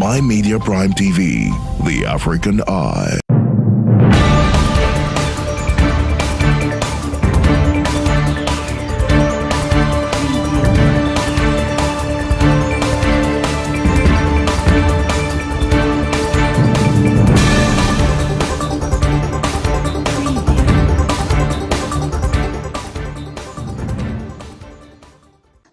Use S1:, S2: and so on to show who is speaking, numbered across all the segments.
S1: iMedia Prime TV, the African Eye.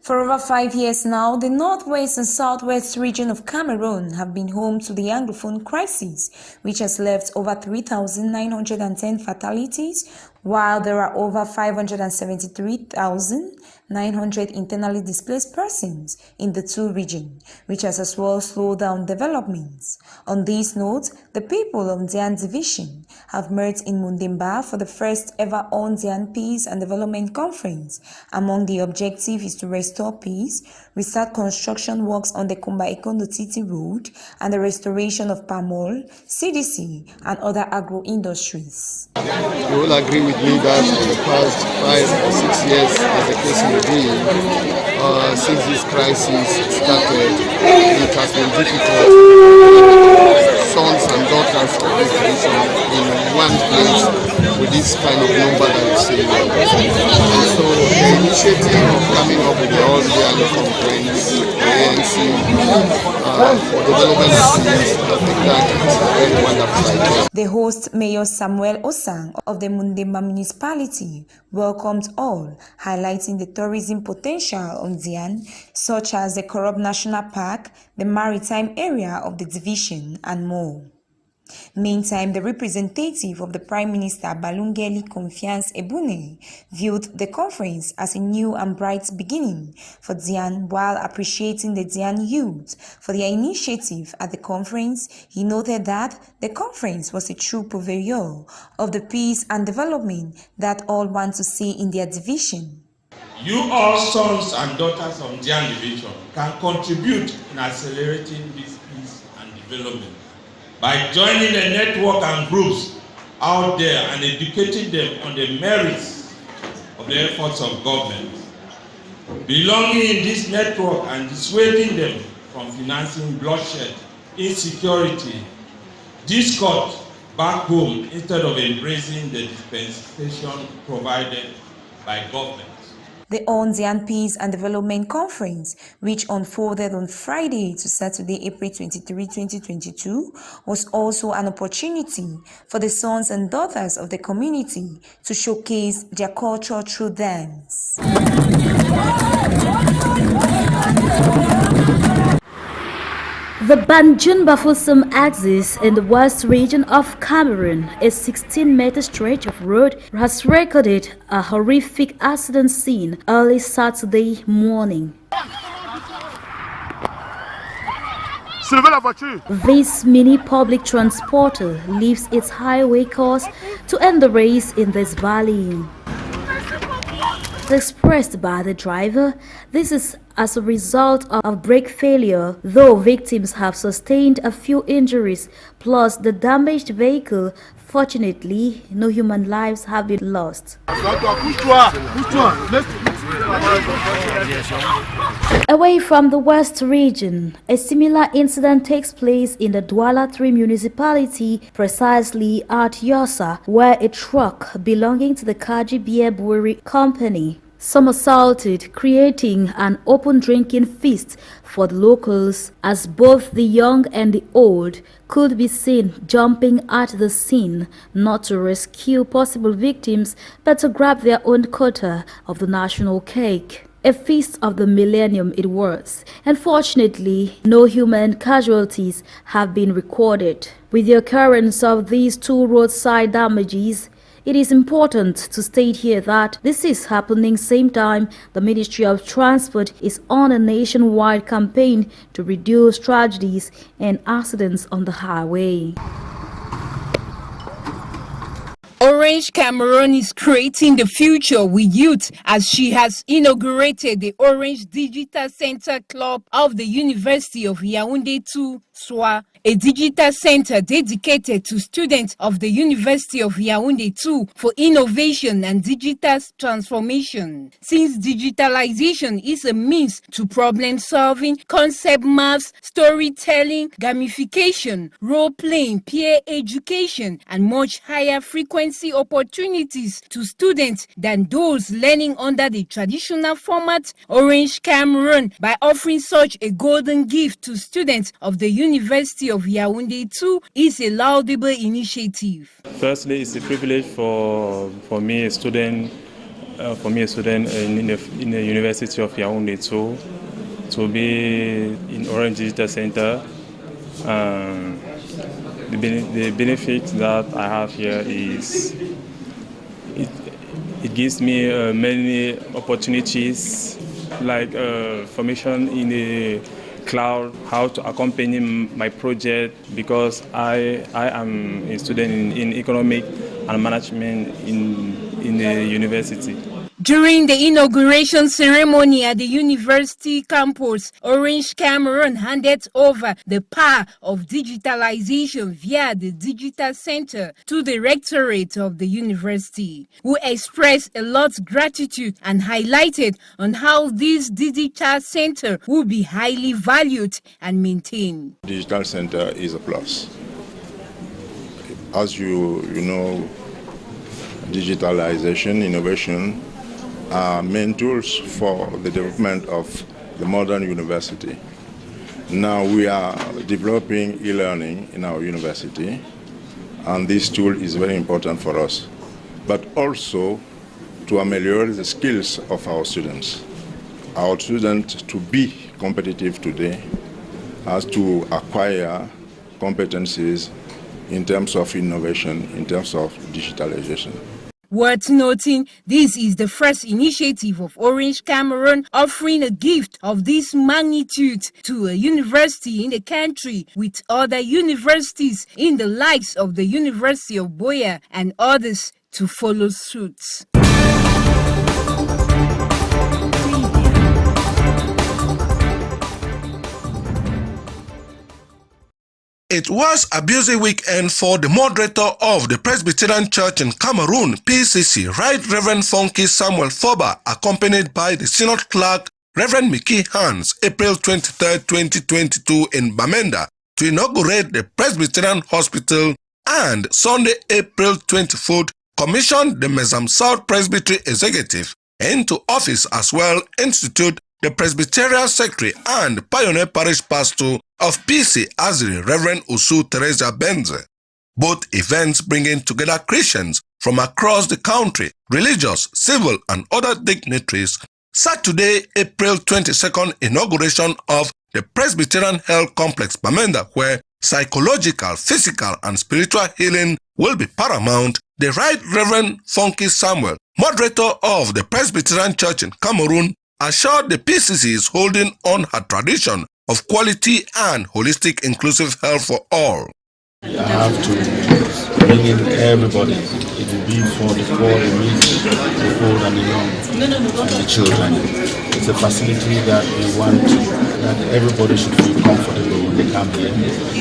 S2: For over 5 years now, the northwest and southwest region of Cameroon have been home to the Anglophone crisis, which has left over 3,910 fatalities, while there are over 573,900 internally displaced persons in the two regions, which has as well slowed down developments. On this note, the people of Yaounde Division have met in Munimba for the first ever Yaounde Peace and Development Conference. Among the objectives is to restore peace, restart construction works on the Kumba-Ikondo-Titi Road, and the restoration of palm oil, CDC, and other agro-industries.
S3: You will agree with me that in the past 5 or 6 years, as the case may be, since this crisis started, it has been difficult sons and daughters of this region in one place with this kind of number that you see. And so the initiative of coming up with the All-Indian Conference, ANC, for development of peace, I think that is a very wonderful idea.
S2: The host, Mayor Samuel Osang of the Munimba municipality, welcomed all, highlighting the tourism potential of Yaounde, such as the Korob National Park, the maritime area of the division, and more. Meantime, the representative of the Prime Minister Balungeli Confiance Ebune viewed the conference as a new and bright beginning for Yaounde while appreciating the Yaounde youth for their initiative at the conference. He noted that the conference was a true purveyor of the peace and development that all want to see in their division.
S4: You all sons and daughters of Yaounde Division can contribute in accelerating this peace and development by joining the network and groups out there and educating them on the merits of the efforts of government. Belonging in this network and dissuading them from financing bloodshed, insecurity, discord back home instead of embracing the dispensation provided by government.
S2: The Yaounde Peace and Development Conference, which unfolded on Friday to Saturday, April 23, 2022, was also an opportunity for the sons and daughters of the community to showcase their culture through dance.
S5: The Banjul-Bafoussam axis in the west region of Cameroon, a 16-meter stretch of road, has recorded a horrific accident scene early Saturday morning. This mini public transporter leaves its highway course to end the race in this valley. Expressed by the driver, this is as a result of brake failure, though victims have sustained a few injuries, plus the damaged vehicle. Fortunately, no human lives have been lost. Away from the west region, a similar incident takes place in the Douala 3 municipality, precisely at Yossa, where a truck belonging to the Kaji Beer Brewery Company somersaulted, creating an open drinking feast for the locals, as both the young and the old could be seen jumping at the scene, not to rescue possible victims but to grab their own quota of the national cake. A feast of the millennium it was, and fortunately no human casualties have been recorded. With the occurrence of these two roadside damages, it is important to state here that this is happening same time the Ministry of Transport is on a nationwide campaign to reduce tragedies and accidents on the highway.
S6: Orange Cameroon is creating the future with youth as she has inaugurated the Orange Digital Center Club of the University of Yaounde 2, SWA, a digital center dedicated to students of the University of Yaounde 2 for innovation and digital transformation. Since digitalization is a means to problem solving, concept maps, storytelling, gamification, role-playing, peer education, and much higher frequency opportunities to students than those learning under the traditional format, Orange Cameroon, by offering such a golden gift to students of the University of Yaounde 2, is a laudable initiative.
S7: Firstly, it's a privilege for me, a student, in the University of Yaounde 2, to be in Orange Digital Center. The benefit that I have here is it gives me many opportunities, like formation in the cloud, how to accompany my project, because I am a student in economic and management in the university.
S6: During the inauguration ceremony at the university campus, Orange Cameroon handed over the power of digitalization via the digital center to the rectorate of the university, who expressed a lot of gratitude and highlighted on how this digital center will be highly valued and maintained.
S8: Digital center is a plus. As you know, digitalization, innovation are main tools for the development of the modern university. Now we are developing e-learning in our university, and this tool is very important for us, but also to ameliorate the skills of our students. Our students, to be competitive today, has to acquire competencies in terms of innovation, in terms of digitalization.
S6: Worth noting, this is the first initiative of Orange Cameroon offering a gift of this magnitude to a university in the country, with other universities in the likes of the University of Boya and others to follow suit.
S9: It was a busy weekend for the moderator of the Presbyterian Church in Cameroon, PCC, Right Reverend Funky Samuel Foba, accompanied by the Synod Clerk, Reverend Mickey Hans, April 23, 2022 in Bamenda, to inaugurate the Presbyterian Hospital, and Sunday, April 24th, commissioned the Mezam South Presbytery Executive into office, as well institute the Presbyterian Secretary and Pioneer Parish Pastor of PC Azri, Reverend Usu Teresa Benze. Both events bringing together Christians from across the country, religious, civil and other dignitaries. Saturday, April 22nd, inauguration of the Presbyterian Health Complex Bamenda, where psychological, physical and spiritual healing will be paramount. The Right Reverend Funky Samuel, moderator of the Presbyterian Church in Cameroon, assured the PCC is holding on her tradition of quality and holistic inclusive health for all.
S10: I have to bring in everybody. It will be for the poor, the weak, the old and the young, and the children. It's a facility that we want that everybody should feel comfortable when they come here.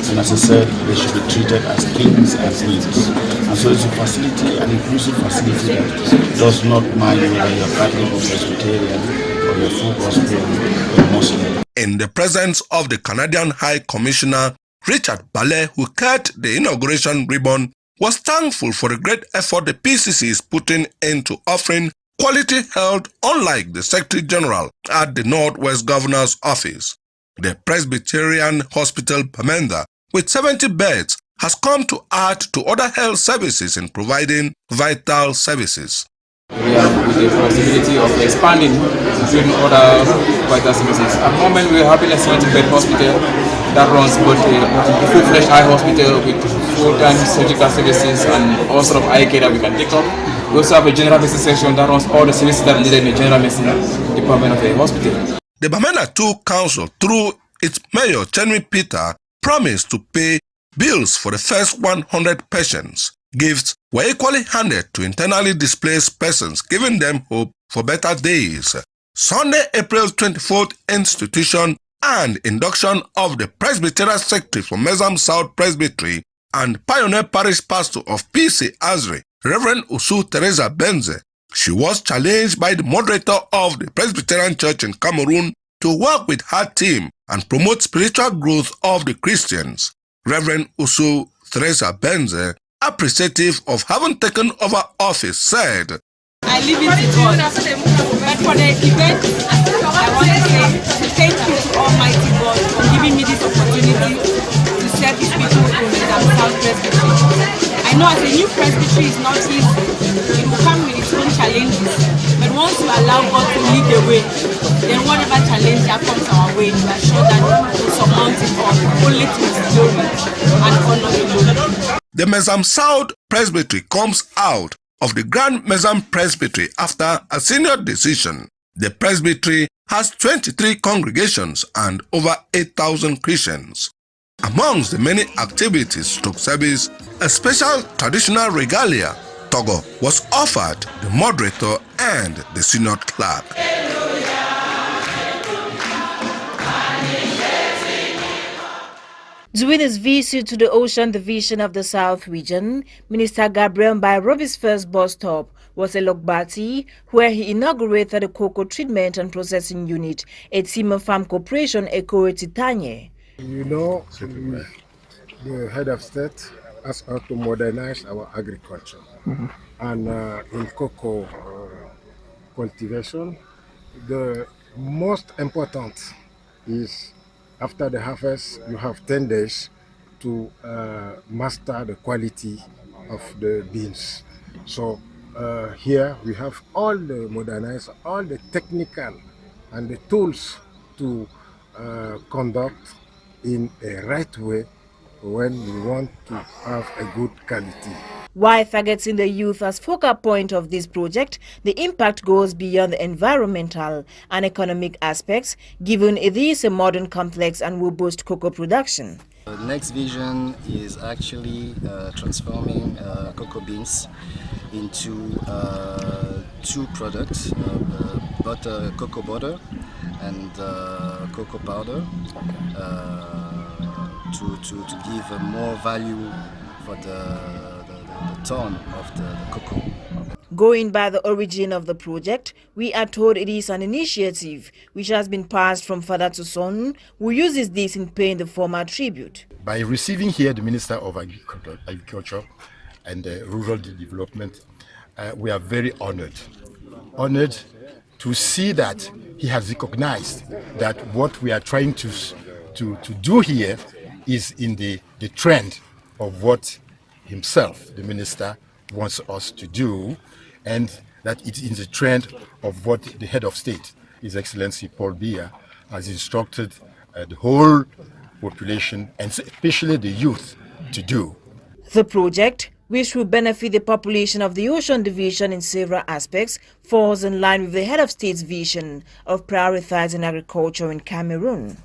S10: And as I said, they should be treated as kings and queens. And so it's a facility, an inclusive facility that does not mind whether you're Catholic or Presbyterian or you're full gospel or Muslim.
S9: In the presence of the Canadian High Commissioner, Richard Ballet, who cut the inauguration ribbon, was thankful for the great effort the PCC is putting into offering quality health, unlike the Secretary General at the Northwest Governor's Office. The Presbyterian Hospital Bamenda, with 70 beds, has come to add to other health services in providing vital services.
S11: We have the possibility of expanding including other vital services. At the moment, we are having a 70-bed hospital that runs both a full-fledged eye hospital with full-time surgical services and all sort of eye care that we can take up. We also have a general medicine section that runs all the services that are needed in the general medicine department of the hospital.
S9: The Bamenda 2 Council, through its mayor, Chenmi Peter, promised to pay bills for the first 100 patients. Gifts were equally handed to internally displaced persons, giving them hope for better days. Sunday, April 24th, institution and induction of the Presbyterian Secretary for Mezam South Presbytery and pioneer parish pastor of PC Azre, Reverend Usu Teresa Benze. She was challenged by the moderator of the Presbyterian Church in Cameroon to work with her team and promote spiritual growth of the Christians. Reverend Usu Teresa Benze, appreciative of having taken over office, said,
S12: I live in God, but for the event, I want to say thank you to Almighty God for giving me this opportunity to serve His people in the South Presbytery. I know as a new presbytery is not easy, it will come with its own challenges, but once you allow God to lead the way, then whatever challenge that comes our way, we are sure that we will surmount it all, only to His glory and honor alone.
S9: The Mezam South Presbytery comes out of the Grand Mezam Presbytery after a senior decision. The presbytery has 23 congregations and over 8,000 Christians. Amongst the many activities took service, a special traditional regalia, Togo, was offered the moderator and the synod clerk.
S13: During his visit to the Ocean Division of the South Region, Minister Gabriel Bairobi's first bus stop was at Logbati, where he inaugurated the cocoa treatment and processing unit at Timber Farm Corporation Eko Titanye.
S14: You know, the head of state asked us to modernize our agriculture. And in cocoa cultivation, the most important is after the harvest, you have 10 days to master the quality of the beans. So here we have all the modernized, all the technical and the tools to conduct in a right way when we want to have a good quality.
S13: While targeting the youth as focal point of this project, the impact goes beyond the environmental and economic aspects, given it is a modern, complex and robust cocoa production.
S15: The next vision is actually transforming cocoa beans into two products, cocoa butter and cocoa powder, to give more value for the ton of the cocoa.
S13: Going by the origin of the project, we are told it is an initiative which has been passed from father to son, who uses this in paying the former tribute.
S16: By receiving here the Minister of Agriculture and Rural Development, we are very honored to see that he has recognized that what we are trying to do here is in the trend of what himself, the minister, wants us to do, and that it is the trend of what the head of state, His Excellency Paul Biya, has instructed the whole population, and especially the youth, to do.
S13: The project, which will benefit the population of the Ocean Division in several aspects, falls in line with the head of state's vision of prioritizing agriculture in Cameroon.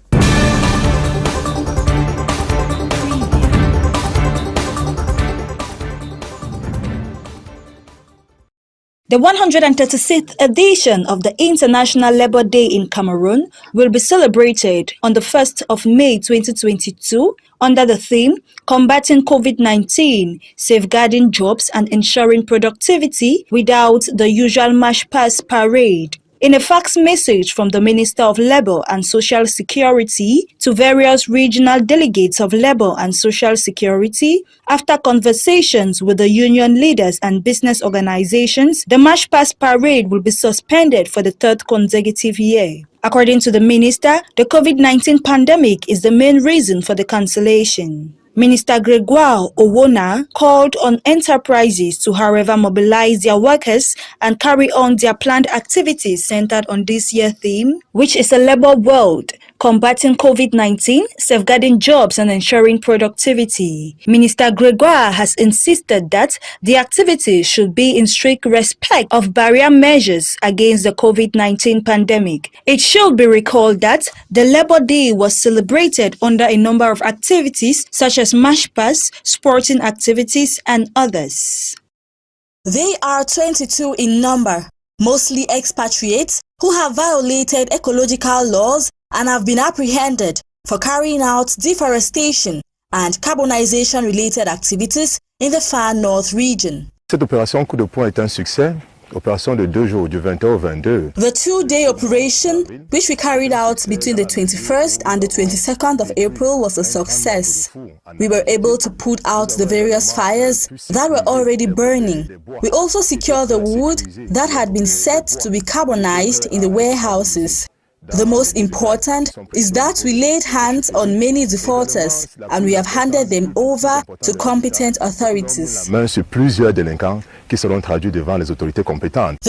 S2: The 136th edition of the International Labour Day in Cameroon will be celebrated on the 1st of May 2022 under the theme Combating COVID-19, Safeguarding Jobs and Ensuring Productivity Without the Usual March Past Parade. In a fax message from the Minister of Labour and Social Security to various regional delegates of Labour and Social Security, after conversations with the union leaders and business organizations, the March Past Parade will be suspended for the third consecutive year. According to the minister, the COVID-19 pandemic is the main reason for the cancellation. Minister Gregoire Owona called on enterprises to, however, mobilize their workers and carry on their planned activities centered on this year's theme, which is a labor world,
S17: combating COVID-19, safeguarding jobs and ensuring productivity. Minister Gregoire has insisted that the activities should be in strict respect of barrier measures against the COVID-19 pandemic. It should be recalled that the Labour Day was celebrated under a number of activities such as march pasts, sporting activities and others.
S18: They are 22 in number, mostly expatriates who have violated ecological laws and have been apprehended for carrying out deforestation and carbonization-related activities in the far north region.
S19: Cette opération coup de poing est un succès. Opération de 2 jours, du 21 au 22.
S18: The two-day operation, which we carried out between the 21st and the 22nd of April, was a success. We were able to put out the various fires that were already burning. We also secured the wood that had been set to be carbonized in the warehouses. The most important is that we laid hands on many defaulters and we have handed them over to competent authorities.
S19: The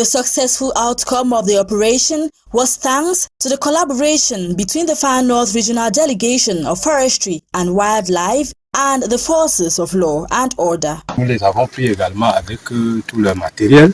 S18: successful outcome of the operation was thanks to the collaboration between the Far North Regional Delegation of Forestry and Wildlife and the forces of law and order.
S10: Nous les avons pris également avec tout leur matériel.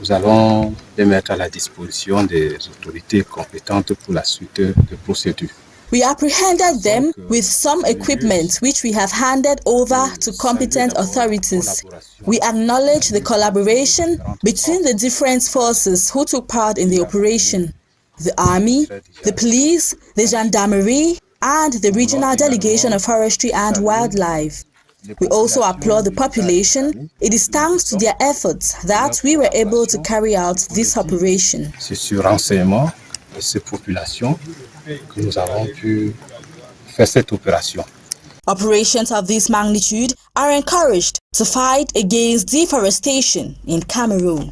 S10: Nous allons les mettre à la disposition des autorités compétentes pour la suite de procédures.
S18: We apprehended them with some equipment which we have handed over to competent authorities. We acknowledge the collaboration between the different forces who took part in the operation: the army, the police, the gendarmerie, and the regional delegation of forestry and wildlife. We also applaud the population. It is thanks to their efforts that we were able to carry out this operation.
S10: C'est sur renseignement de ces populations que nous avons pu faire cette opération.
S18: Operations of this magnitude are encouraged to fight against deforestation in Cameroon.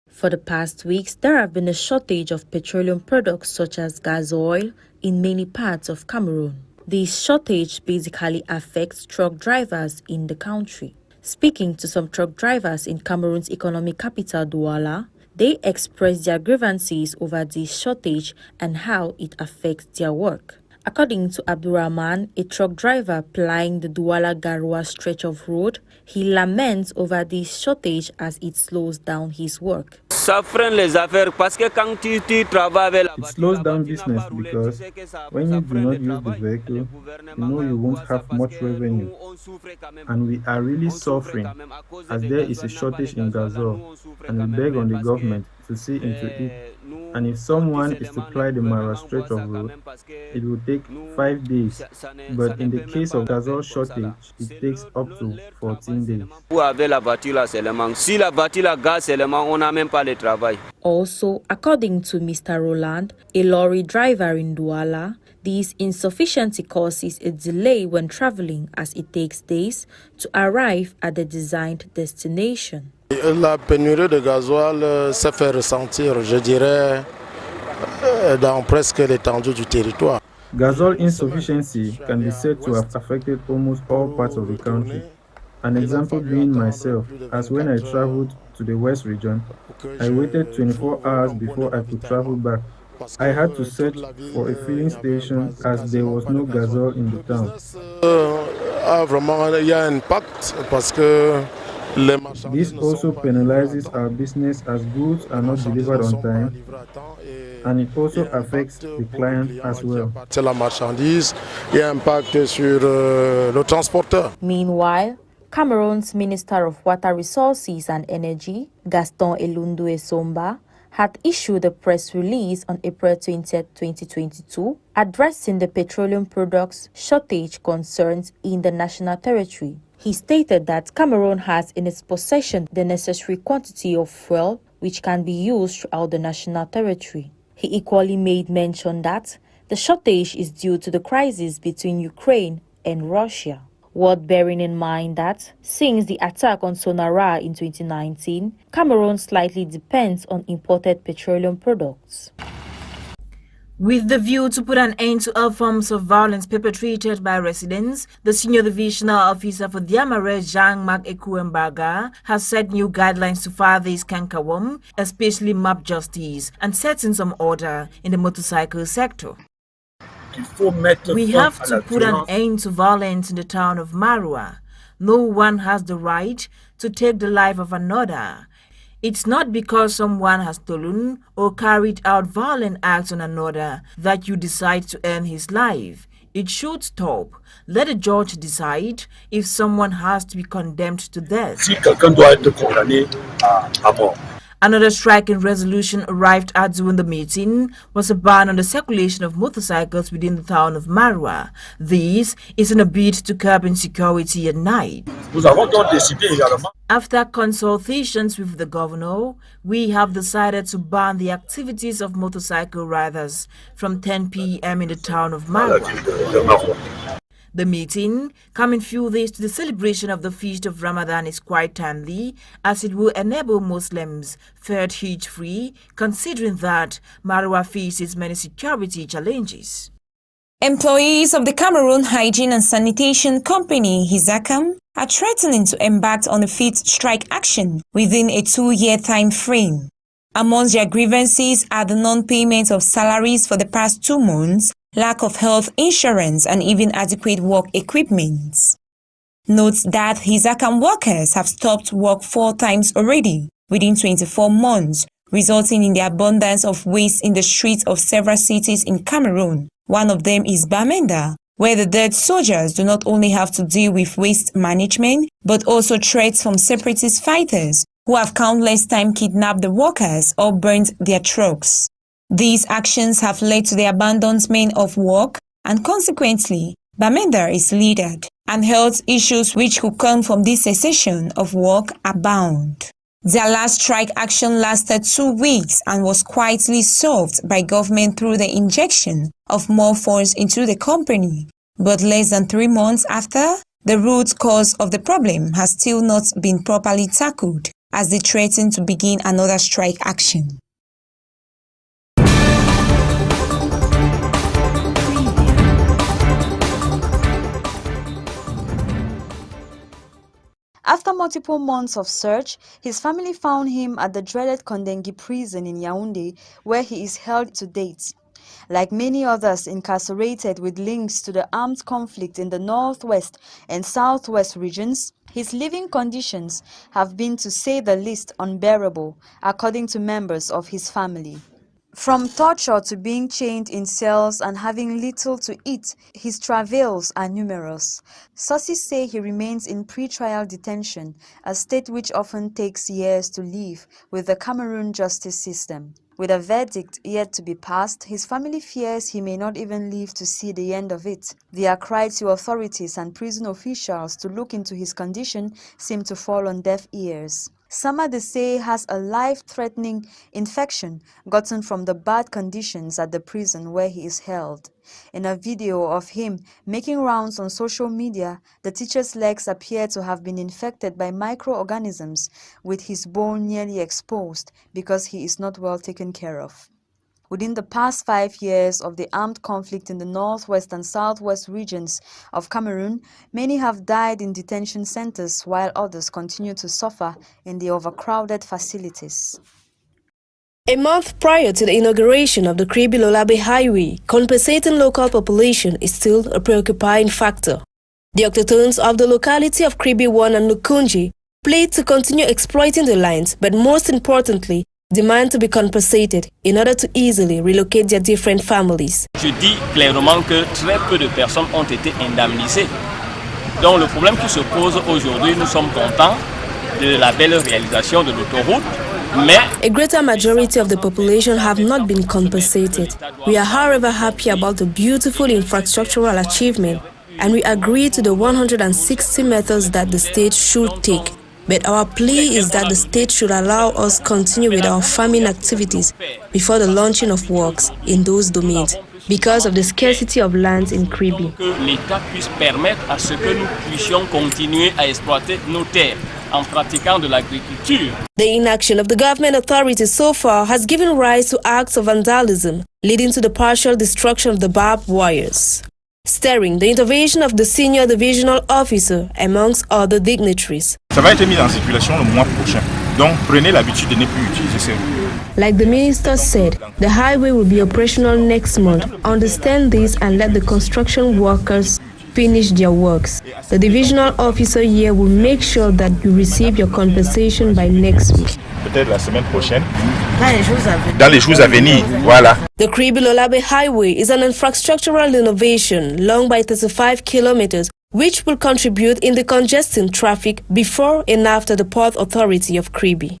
S20: For the past weeks, there have been a shortage of petroleum products such as gas oil in many parts of Cameroon. This shortage basically affects truck drivers in the country. Speaking to some truck drivers in Cameroon's economic capital, Douala, they expressed their grievances over this shortage and how it affects their work. According to Abdurrahman, a truck driver plying the Douala-Garoua stretch of road, he laments over this shortage as it slows down his work.
S21: It slows down business because when you do not use the vehicle, you know you won't have much revenue. And we are really suffering as there is a shortage in gasoil, and we beg on the government to see into it. And if someone is to ply the Mara stretch of road, it will take 5 days. But in the case of gasoil shortage, it takes up to 14 days.
S20: Also, according to Mr. Roland, a lorry driver in Douala, this insufficiency causes a delay when traveling as it takes days to arrive at the designed destination.
S22: La pénurie de gasoil s'est fait ressentir, je dirais, dans presque l'étendue du territoire.
S21: Gasoil insufficiency can be said to have affected almost all parts of the country. An example being myself, as when I traveled to the West region, I waited 24 hours before I could travel back. I had to search for a filling station as there was no gasoil in the town.
S22: Vraiment, il y a un impact parce que
S21: this also penalizes our business as goods are not delivered on time, and it also affects the client as well.
S20: Meanwhile, Cameroon's Minister of Water Resources and Energy, Gaston Elundue Somba, had issued a press release on April 20, 2022, addressing the petroleum products shortage concerns in the national territory. He stated that Cameroon has in its possession the necessary quantity of fuel which can be used throughout the national territory. He equally made mention that the shortage is due to the crisis between Ukraine and Russia. Worth bearing in mind that since the attack on Sonara in 2019, Cameroon slightly depends on imported petroleum products.
S13: With the view to put an end to all forms of violence perpetrated by residents, the Senior Divisional Officer for Diamare, Jean-Marc Ekuembaga, has set new guidelines to fight this cankawom, especially mob justice, and setting some order in the motorcycle sector. We have to put an end to violence in the town of Marua. No one has the right to take the life of another. It's not because someone has stolen or carried out violent acts on another that you decide to end his life. It should stop. Let a judge decide if someone has to be condemned to death. Another striking resolution arrived at during the meeting was a ban on the circulation of motorcycles within the town of Marua. This is in a bid to curb insecurity at night. After consultations with the governor, we have decided to ban the activities of motorcycle riders from 10 p.m. in the town of Marua. The meeting, coming few days to the celebration of the feast of Ramadan, is quite timely as it will enable Muslims fared Hajj-free, considering that Marwa faces many security challenges.
S2: Employees of the Cameroon Hygiene and Sanitation Company, Hizakam, are threatening to embark on a fifth strike action within a 2-year time frame. Amongst their grievances are the non-payment of salaries for the past 2 months, lack of health insurance, and even adequate work equipment. Note that Hizakam workers have stopped work 4 times already within 24 months, resulting in the abundance of waste in the streets of several cities in Cameroon. One of them is Bamenda, where the dead soldiers do not only have to deal with waste management, but also threats from separatist fighters who have countless times kidnapped the workers or burned their trucks. These actions have led to the abandonment of work, and consequently, Bamenda is littered, and health issues which could come from this cessation of work abound. Their last strike action lasted 2 weeks and was quietly solved by government through the injection of more funds into the company. But less than 3 months after, the root cause of the problem has still not been properly tackled, as they threaten to begin another strike action.
S17: After multiple months of search, his family found him at the dreaded Kondengi prison in Yaounde, where he is held to date. Like many others incarcerated with links to the armed conflict in the northwest and southwest regions, his living conditions have been, to say the least, unbearable, according to members of his family. From torture to being chained in cells and having little to eat, his travails are numerous. Sources say he remains in pre-trial detention, a state which often takes years to live with the Cameroon justice system. With a verdict yet to be passed, his family fears he may not even live to see the end of it. Their cry to authorities and prison officials to look into his condition seem to fall on deaf ears. Sama, they say, has a life-threatening infection gotten from the bad conditions at the prison where he is held. In a video of him making rounds on social media, the teacher's legs appear to have been infected by microorganisms, with his bone nearly exposed because he is not well taken care of. Within the past 5 years of the armed conflict in the northwest and southwest regions of Cameroon, many have died in detention centers, while others continue to suffer in the overcrowded facilities.
S1: A month prior to the inauguration of the Kribi-Lolabe Highway, compensating local population is still a preoccupying factor. The Octotones of the locality of Kribi 1 and Nukunji plead to continue exploiting the lines, but most importantly, demand to be compensated in order to easily relocate their different families.
S3: Je dis clairement que très peu de personnes ont été indemnisées. Donc le problème qui se pose aujourd'hui, nous sommes contents de la belle réalisation de l'autoroute, mais
S1: a greater majority of the population have not been compensated. We are however happy about the beautiful infrastructural achievement, and we agree to the 160 methods that the state should take. But our plea is that the state should allow us continue with our farming activities before the launching of works in those domains because of the scarcity of lands in Kribi.
S3: Que l'État puisse permettre à ce que nous puissions continuer à exploiter nos terres en pratiquant de l'agriculture.
S1: The inaction of the government authorities so far has given rise to acts of vandalism, leading to the partial destruction of the barbed wires, stirring the intervention of the senior divisional officer amongst other dignitaries.
S4: Ça va être mis en circulation le mois prochain. Donc prenez l'habitude de ne plus utiliser ces routes.
S1: Like the minister said, the highway will be operational next month. Understand this and let the construction workers finish their works. The divisional officer here will make sure that you receive your compensation by next week.
S4: Peut-être la semaine prochaine. Dans les jours à venir, voilà.
S1: The Kribi-Lolabe Highway is an infrastructural innovation long by 35 kilometers, which will contribute in the congesting traffic before and after the Port Authority of Kribi.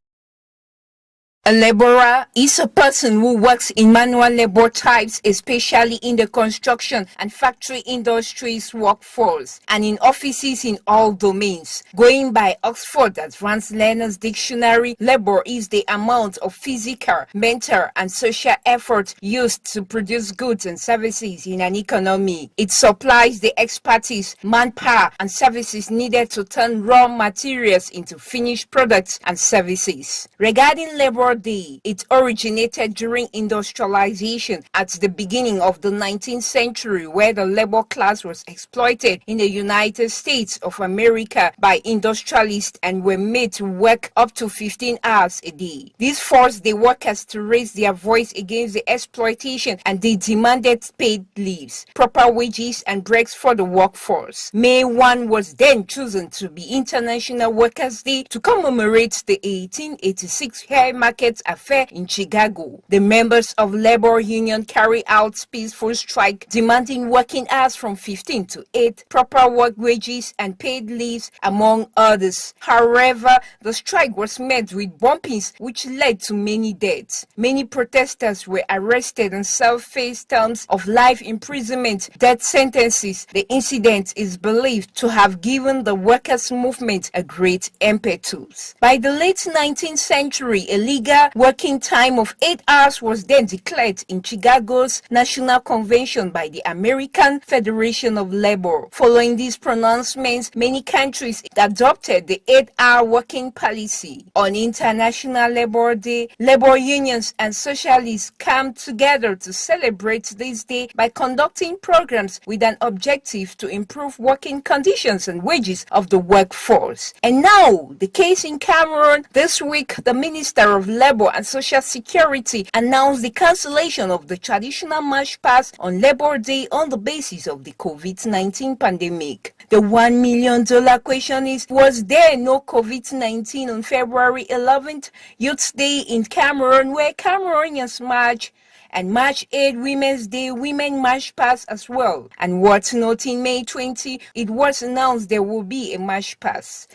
S6: A laborer is a person who works in manual labor types, especially in the construction and factory industries workforce, and in offices in all domains. Going by Oxford Advanced Learners Dictionary, labor is the amount of physical, mental, and social effort used to produce goods and services in an economy. It supplies the expertise, manpower, and services needed to turn raw materials into finished products and services. Regarding labor Day, it originated during industrialization at the beginning of the 19th century, where the labor class was exploited in the United States of America by industrialists and were made to work up to 15 hours a day. This forced the workers to raise their voice against the exploitation, and they demanded paid leaves, proper wages, and breaks for the workforce. May 1 was then chosen to be International Workers' Day to commemorate the 1886 hair market affair in Chicago. The members of labor union carry out peaceful strike demanding working hours from 15 to 8, proper work wages, and paid leaves, among others. However, the strike was met with bombings which led to many deaths. Many protesters were arrested and self-faced terms of life imprisonment, death sentences. The incident is believed to have given the workers' movement a great impetus. By the late 19th century, a legal working time of 8 hours was then declared in Chicago's National Convention by the American Federation of Labor. Following these pronouncements, many countries adopted the 8-hour working policy. On International Labor Day, labor unions and socialists come together to celebrate this day by conducting programs with an objective to improve working conditions and wages of the workforce. And now, the case in Cameroon. This week, the Minister of Labor and Social Security announced the cancellation of the traditional march past on Labor Day on the basis of the COVID-19 pandemic. The $1 million question is, was there no COVID-19 on February 11th, Youth Day in Cameroon, where Cameroonians march, and March 8, Women's Day, Women March Pass as well. And what's not in May 20, it was announced there will be a march pass.